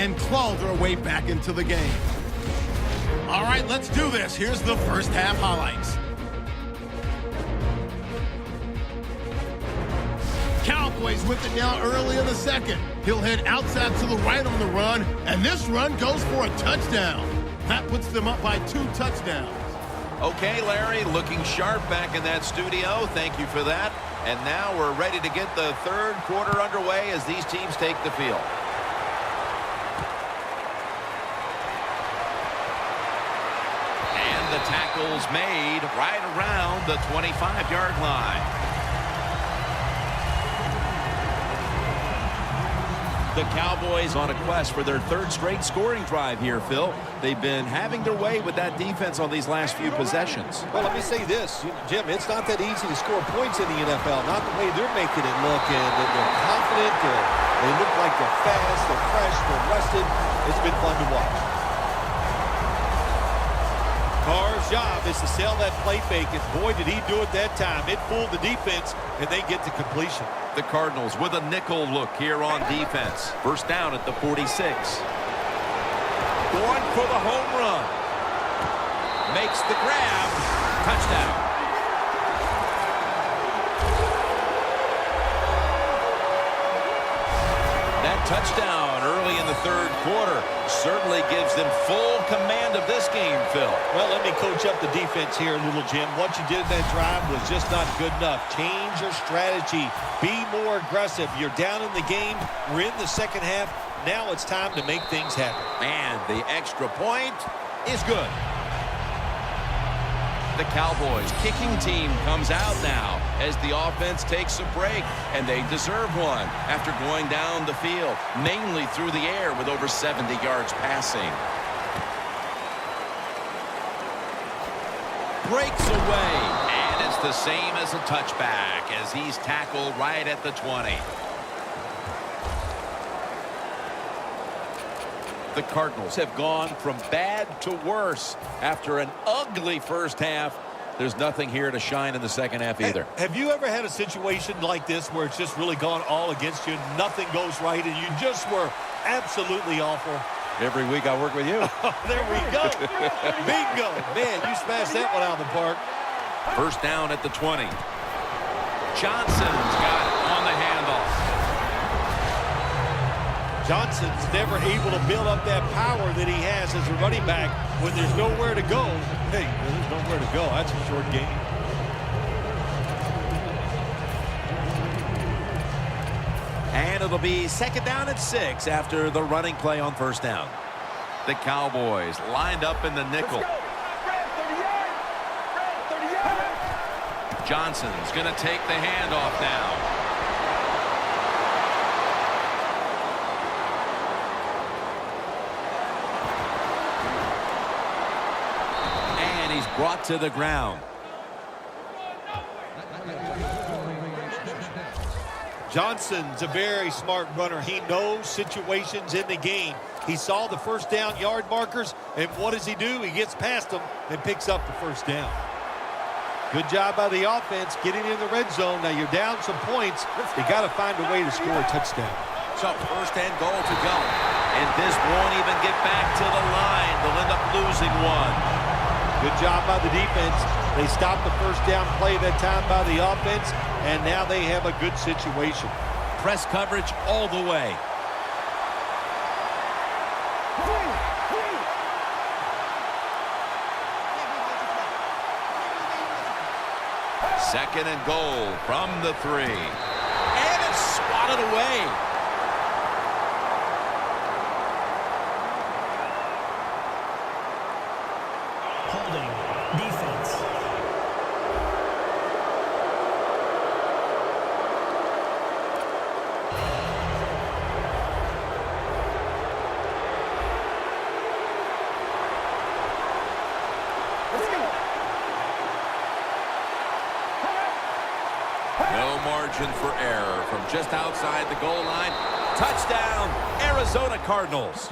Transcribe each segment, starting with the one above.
and claw their way back into the game. All right, let's do this. Here's the first half highlights. Cowboys with it now early in the second. He'll head outside to the right on the run, and this run goes for a touchdown. That puts them up by 2 touchdowns. Okay, Larry, looking sharp back in that studio. Thank you for that. And now we're ready to get the third quarter underway as these teams take the field. And the tackle's made right around the 25-yard line. The Cowboys on a quest for their third straight scoring drive here, Phil. They've been having their way with that defense on these last few possessions. Well, let me say this, Jim, it's not that easy to score points in the NFL, not the way they're making it look, and they're confident, they look like they're fast, they're fresh, they're rested. It's been fun to watch. Carr's job is to sell that play fake, and boy, did he do it that time. It fooled the defense, and they get to completion. The Cardinals with a nickel look here on defense. First down at the 46. Going for the home run. Makes the grab. Touchdown. That touchdown early in the third quarter certainly gives them full command of this game, Phil. Well, let me coach up the defense here, little Jim. What you did in that drive was just not good enough. Change your strategy. Be more aggressive. You're down in the game. We're in the second half. Now it's time to make things happen. And the extra point is good. The Cowboys kicking team comes out now as the offense takes a break, and they deserve one after going down the field, mainly through the air with over 70 yards passing. Breaks away, and it's the same as a touchback as he's tackled right at the 20. The Cardinals have gone from bad to worse after an ugly first half. There's nothing here to shine in the second half either. Have you ever had a situation like this where it's just really gone all against you, nothing goes right, and you just were absolutely awful? Every week I work with you. There we go. Bingo. Man, you smashed that one out of the park. First down at the 20. Johnson's got it on the handoff. Johnson's never able to build up that power that he has as a running back when there's nowhere to go. Hey, there's nowhere to go. That's a short game. And it'll be second down at 6 after the running play on first down. The Cowboys lined up in the nickel. Johnson's going to take the handoff now. Brought to the ground. Johnson's a very smart runner. He knows situations in the game. He saw the first down yard markers, and what does he do? He gets past them and picks up the first down. Good job by the offense getting in the red zone. Now you're down some points. You got to find a way to score a touchdown. So first and goal to go. And this won't even get back to the line. They'll end up losing one. Good job by the defense. They stopped the first down play that time by the offense, and now they have a good situation. Press coverage all the way. Second and goal from the 3. And it's swatted away. No margin for error from just outside the goal line. Touchdown, Arizona Cardinals.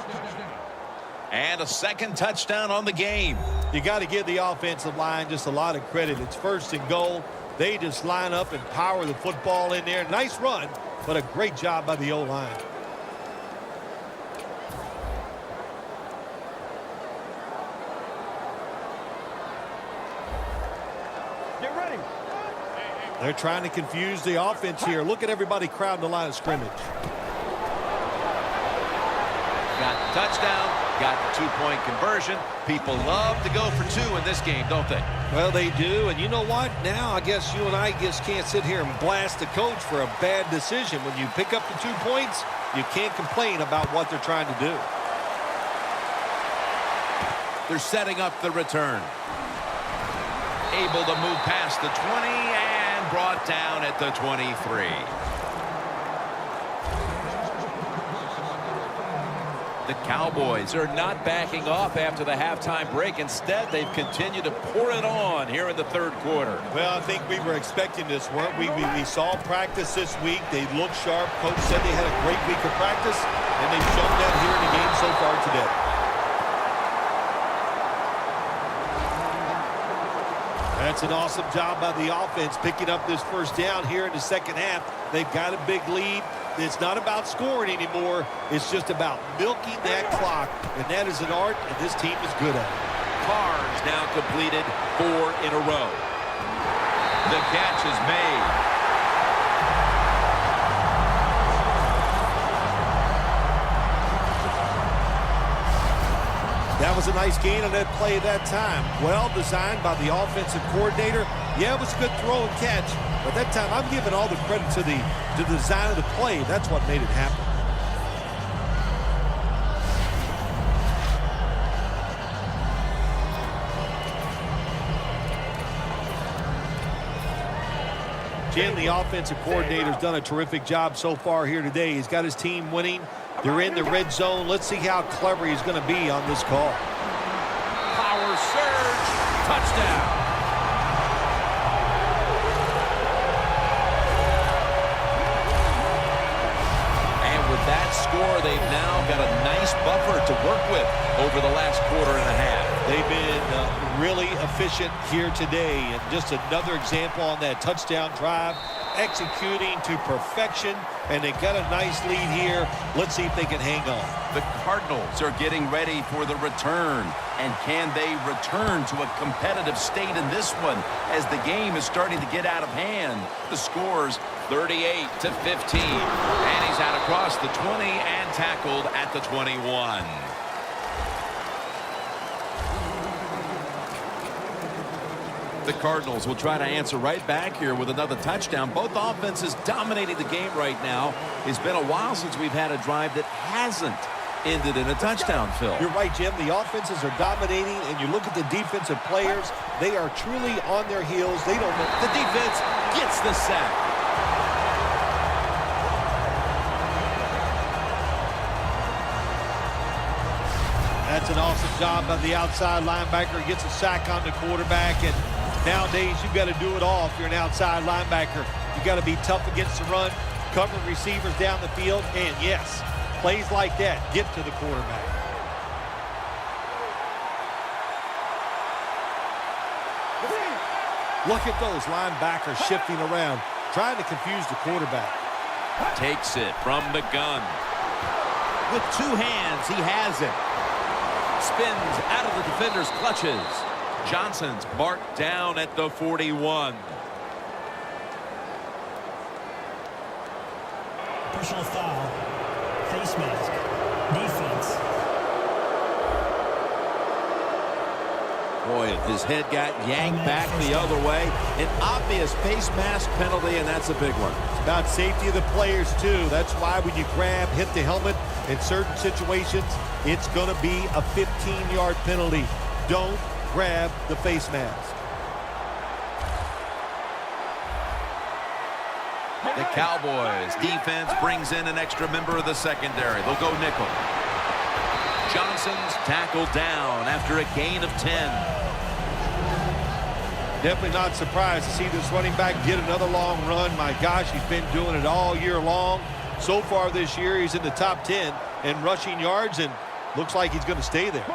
And a second touchdown on the game. You got to give the offensive line just a lot of credit. It's first and goal. They just line up and power the football in there. Nice run, but a great job by the O-line. They're trying to confuse the offense here. Look at everybody crowding the line of scrimmage. Got the touchdown, got the two-point conversion. People love to go for two in this game, don't they? Well, they do, and you know what? Now I guess you and I just can't sit here and blast the coach for a bad decision. When you pick up the 2 points, you can't complain about what they're trying to do. They're setting up the return. Able to move past the 20 and brought down at the 23. The Cowboys are not backing off after the halftime break. Instead, they've continued to pour it on here in the third quarter. Well, I think we were expecting this, weren't we? We saw practice this week. They looked sharp. Coach said they had a great week of practice, and they've shown that here in the game so far today. That's an awesome job by the offense picking up this first down here in the second half. They've got a big lead. It's not about scoring anymore. It's just about milking that clock, and that is an art, and this team is good at it. Carr's now completed 4 in a row. The catch is made. That was a nice gain on that play that time. Well designed by the offensive coordinator. Yeah, it was a good throw and catch, but that time I'm giving all the credit to the design of the play. That's what made it happen. Jim, the offensive coordinator's done a terrific job so far here today. He's got his team winning. They're in the red zone. Let's see how clever he's going to be on this call. Power surge. Touchdown. And with that score, they've now got a nice buffer to work with over the last quarter and a half. They've been really efficient here today. And just another example on that touchdown drive. Executing to perfection, and they got a nice lead here. Let's see if they can hang on. The Cardinals are getting ready for the return. And can they return to a competitive state in this one as the game is starting to get out of hand? The score's 38-15. And he's out across the 20 and tackled at the 21. The Cardinals will try to answer right back here with another touchdown. Both offenses dominating the game right now. It's been a while since we've had a drive that hasn't ended in a touchdown, Phil. You're right, Jim. The offenses are dominating, and you look at the defensive players. They are truly on their heels. They don't know. The defense gets the sack. That's an awesome job by the outside linebacker. Gets a sack on the quarterback, and nowadays, you've got to do it all if you're an outside linebacker. You've got to be tough against the run, cover receivers down the field, and yes, plays like that get to the quarterback. Look at those linebackers shifting around, trying to confuse the quarterback. Takes it from the gun. With 2 hands, he has it. Spins out of the defender's clutches. Johnson's marked down at the 41. Personal foul. Face mask. Defense. Boy, his head got yanked back the other way. An obvious face mask penalty, and that's a big one. It's about safety of the players, too. That's why when you grab, hit the helmet in certain situations, it's going to be a 15-yard penalty. Don't grab the face mask. The Cowboys defense brings in an extra member of the secondary. They'll go nickel. Johnson's tackled down after a gain of 10. Definitely not surprised to see this running back get another long run. My gosh, he's been doing it all year long. So far this year, he's in the top 10 in rushing yards, and looks like he's going to stay there.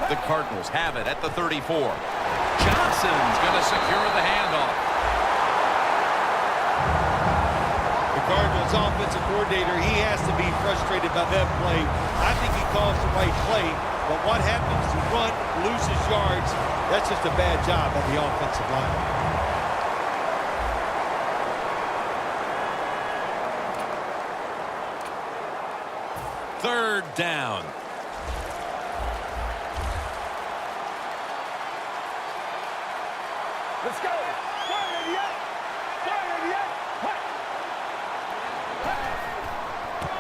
The Cardinals have it at the 34. Johnson's going to secure the handoff. The Cardinals offensive coordinator, he has to be frustrated by that play. I think he calls the right play. But what happens to run, loses yards, that's just a bad job by the offensive line. Third down. Let's go.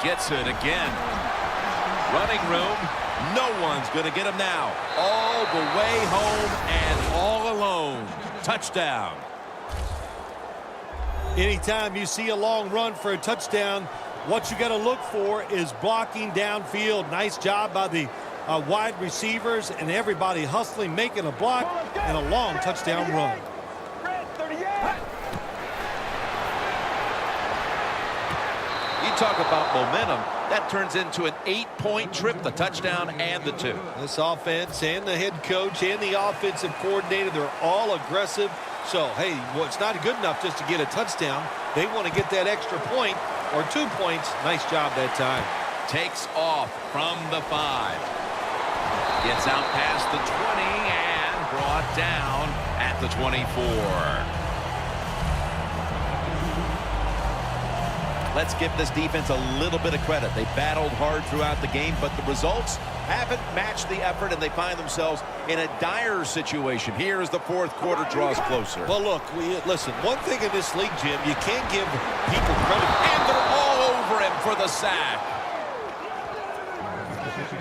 Gets it again. Running room. No one's going to get him now. All the way home and all alone. Touchdown. Anytime you see a long run for a touchdown, what you got to look for is blocking downfield. Nice job by the wide receivers and everybody hustling, making a block and a long touchdown run. You talk about momentum. That turns into an 8-point trip, the touchdown and the 2. This offense and the head coach and the offensive coordinator, they're all aggressive. So, hey, well, it's not good enough just to get a touchdown. They want to get that extra point or 2 points. Nice job that time. Takes off from the 5. Gets out past the 20 and brought down at the 24. Let's give this defense a little bit of credit. They battled hard throughout the game, but the results haven't matched the effort, and they find themselves in a dire situation. Here as the fourth quarter draws closer. Well, look, listen, one thing in this league, Jim, you can't give people credit. And they're all over him for the sack.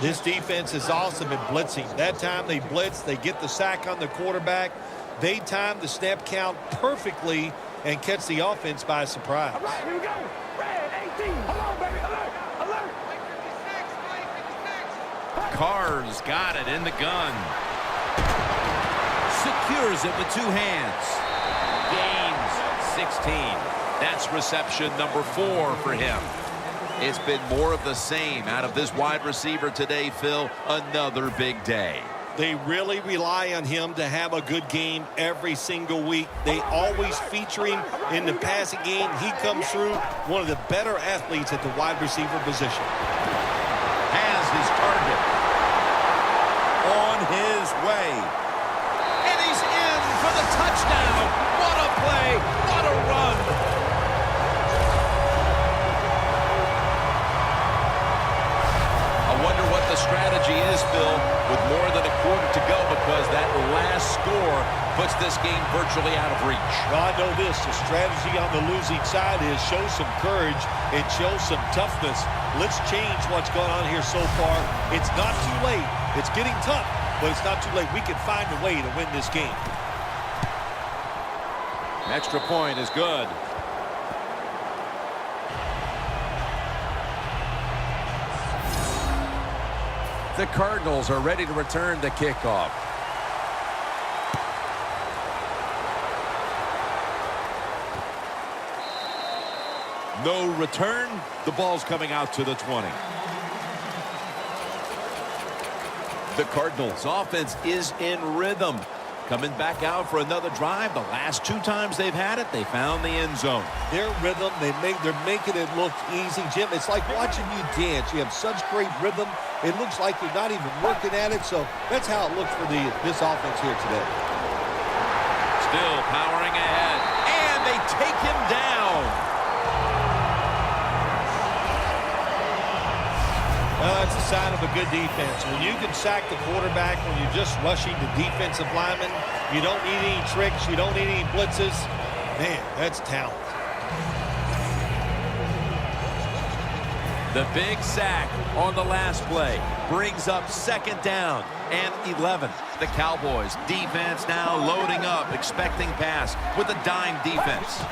This defense is awesome at blitzing. That time they blitz, they get the sack on the quarterback. They time the snap count perfectly and catch the offense by surprise. All right, here we go. Red 18. Hold on, baby. Alert. Alert. Carr's got it in the gun. Secures it with 2 hands. Gains 16. That's reception number 4 for him. It's been more of the same out of this wide receiver today, Phil. Another big day. They really rely on him to have a good game every single week. They always feature him in the passing game. He comes through, one of the better athletes at the wide receiver position. Has his target. On his way. And he's in for the touchdown. What a play. What a run. I wonder what the strategy is, Phil, with more than a quarter to go, because that last score puts this game virtually out of reach. Well, I know this. The strategy on the losing side is show some courage and show some toughness. Let's change what's going on here so far. It's not too late. It's getting tough, but it's not too late. We can find a way to win this game. An extra point is good. The Cardinals are ready to return the kickoff. No return. The ball's coming out to the 20. The Cardinals offense is in rhythm. Coming back out for another drive. The last 2 times they've had it, they found the end zone. Their rhythm, they're making it look easy, Jim. It's like watching you dance. You have such great rhythm. It looks like you're not even working at it. So that's how it looks for this offense here today. Still powering ahead. And they take him down. Well, that's a sign of a good defense. When you can sack the quarterback, when you're just rushing the defensive lineman, you don't need any tricks, you don't need any blitzes. Man, that's talent. The big sack on the last play brings up 2nd down and 11. The Cowboys defense now loading up, expecting pass with a dime defense.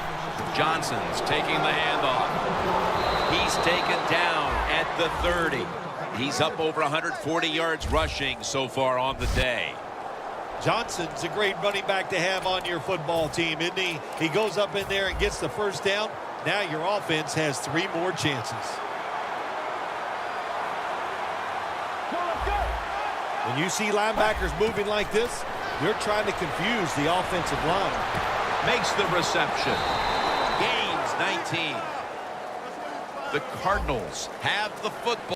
Johnson's taking the handoff. He's taken down at the 30. He's up over 140 yards rushing so far on the day. Johnson's a great running back to have on your football team, isn't he? He goes up in there and gets the 1st down. Now your offense has 3 more chances. When you see linebackers moving like this, they're trying to confuse the offensive line. Makes the reception. Gains 19. The Cardinals have the football.